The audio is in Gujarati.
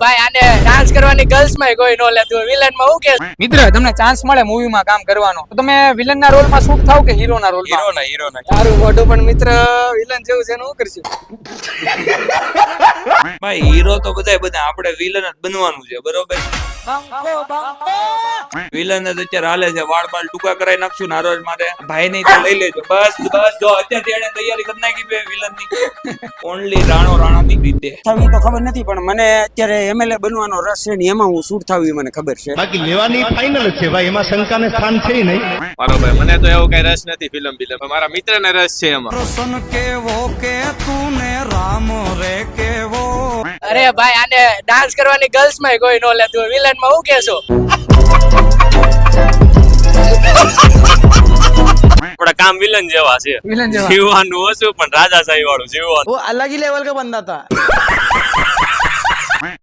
ભાઈ આને ડાન્સ કરવાની ગર્લ્સ માં કોઈ નો લેતું વિલન માં હું કે મિત્ર તમને ચાન્સ મળે મૂવી માં કામ કરવાનો તો તમે વિલન ના રોલ માં શૂટ થાવ કે હીરો ના રોલ માં? હીરોના સારું મોઢું પણ મિત્ર વિલન જેવું છે એનું શું કરશું? ભાઈ હીરો તો બધા આપણે વિલન જ બનવાનું છે, બરોબર? વિલન જ અત્યારે હાલે છે, વાળ બાળ ટૂંકા કરાવી નાખશું ને રોજ મારે ભાઈ નહીં તો લઈ લેજો. બસ જો અત્યારથી એને તૈયારી કરી નાખી બે વિલન ની. ઓનલી રાણાની રીતે થવી તો ખબર નથી, પણ મને અત્યારે એમએલએ બનવાનો રસ છે ને એમાં હું શૂટ થાવ એ મને ખબર છે. બાકી લેવાની ફાઇનલ છે ભાઈ, એમાં શંકાને સ્થાન છે નહીં. બરોબર, મને તો એવો કઈ રસ નથી ફિલ્મ મારા મિત્ર ને રસ છે એમાં. અરે ભાઈ આને ડાન્સ કરવાની ગર્લ્સ માં કોઈ નો લેતું વિલન માં હું કેશો? થોડા કામ વિલન જેવા છે, વિલન જેવા જીવવાનું ઓછું પણ રાજાશાહી વાળું જીવવાનું. वो अलग ही लेवल का बंदा था.